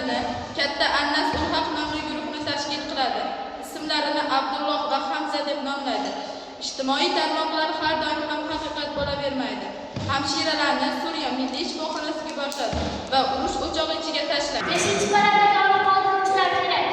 guruhini Katta Annas Ulhaq nomli guruhni tashkil qiladi. Ismlarini Abdulloh va Hamza deb nomlaydi. Ijtimoiy tarmoqlar har doim ham haqiqat bo'lavermaydi. Hamshiralarni Suriya milliy shifoxonasiga boshladi va urush o'chog'i ichiga tashladi. 5-paradagi olib qoldiruvchilar kerak.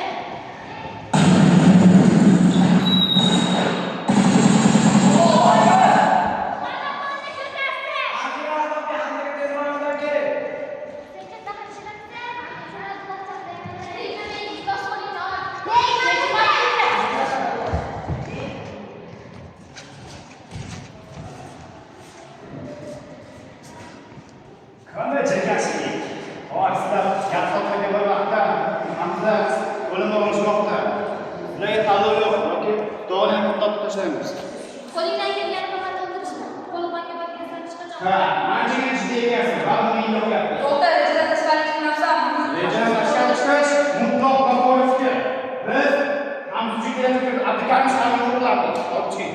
Qanday chekasizlik? Oxirida yaptoqdagi bir vaqtda Hamza o'limga olishmoqda. Ularga tanlov yo'q yoki dorini to'xtatib tashlaymiz. Qo'lingdan kelgan qimmat o'ldirishni. Qo'libonga borgansan hech qachon. Ha, anchaga jiddiy ekansiz. Balki yo'q gap. To'xta, reja tashkil qilmasam. Reja tashkil qilish mutlaq noto'g'ri fikr. Biz Hamzuchilarga Abdukamish hamon qiladi. Olchi.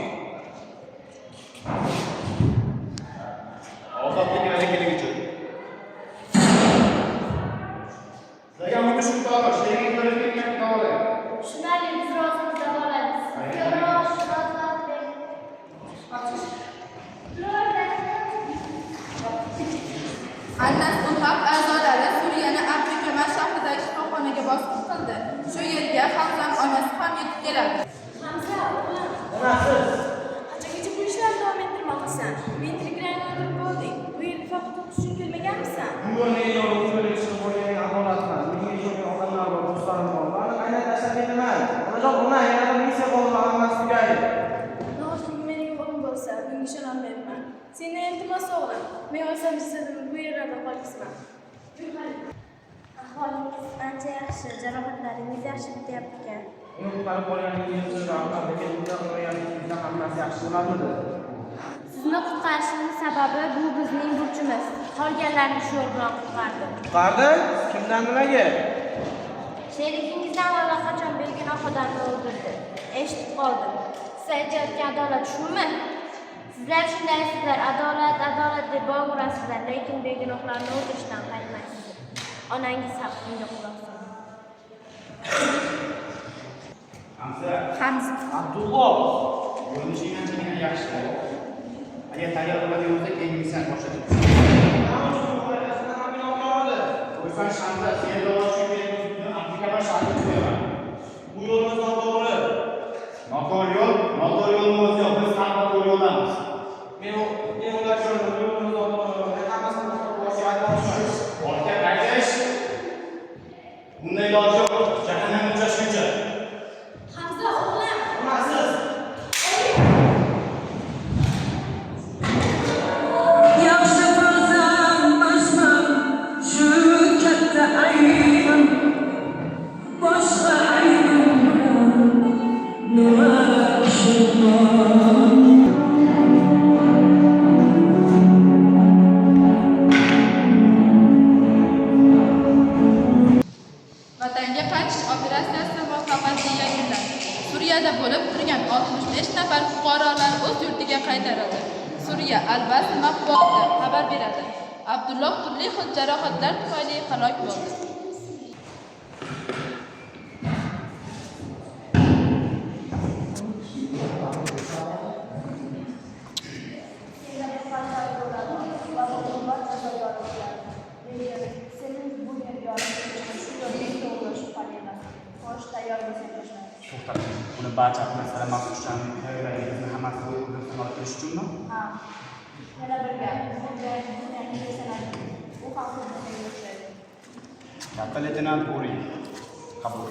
Ozodlik va erkinlik uchun. Shundan biz rozimiz davolaymiz. Annas Ulhaq a'zolari Suriyani Afrika shahridagi shifoxonaga bosqin qildi. Shu yerga Hamzam onasi ham yetib keladi. Hamza, o'g'lim. Onasiz. Qachongacha bu ishlarni davom ettirmoqchisan? Men Telegramni o'ldirib bo'ldik. Bu yerga faqat o'qish uchun kelmaganmisan? Bugungi yo'lga bo'lgan aholisiman. Menga ishongan odamlar bor, do'stlarim bor. Ularni qaydan tashlab ketaman? Onajon, ona yana bir missiya bo'ldi, hammasi tugaydi. Nozik mening o'g'lim bo'lsa, bunga ishonolmayman. Sendan iltimos o'g'lim. Men o'lsam jasadim bu yerlarda qolibsan. Ahvolingiz ancha yaxshi, jarohatlaringiz yaxshi bityapti ekan. Uni qutqarib qolganingiz uchun albatta o'ylaganingizda hammasi yaxshi bo'larmidi? Sizni qutqarishimiz sababi bu bizning burchimiz. Qolganlarni shu yo'l bilan qutqardim. Qutqardi? Kimdan nimaga? Sherigingizdan allaqachon begunoh odamni o'ldirdi. Eshitib qoldim. Siz aytayotgan adolat shumi? Sizlar shundaysizlar, adolat deb boburasizlar, lekin begunohlarni o'ldirishdan qaytmaysizlar. Onangiz haqqinga quloq soling. Hamza. Abdulloh. Yo'lishing anchagina yaxshi. Agar tayyor bo'ladigan bo'lsa, keyin sen boshlaymiz. Qo'ysan Hamza, sen do'stlik bilan Afrika shahrida qo'yaman. Bu yo'limiz noto'g'ri. Noto'g'ri yo'limiz yo'q. Biz hamma to'g'ri yo'ldamiz. Men ular yo'limiz noto'g'ri. Hammasini boshqa aytmoqchiman. Ortga qaytish. Bunday iloji yo'q. Jahannamga uchrashguncha. Hamza o'g'lim. Onasiz. Yaxshi farzandmasman, shu katta aybim, boshqa aybim bilan nima ishim bor? Vatanga qaytish operatsiyasi muvaffaqiyatli yakunlandi. Suriyada bo'lib turgan 65 nafar fuqarolar o'z yurtiga qaytarildi. Suriya Al-Basr matbuoti xabar beradi. Abdulloh turli xil jarohatlar tufayli halok bo'ldi. To'xtating. Buni barcha masala mavzularni tayyorlaringizni hammasi bo'yicha olib kelish uchunmi? Ha. Yana bir gap. Bu xalqimizga yo'l. Katta leytenant Uri. Qabul.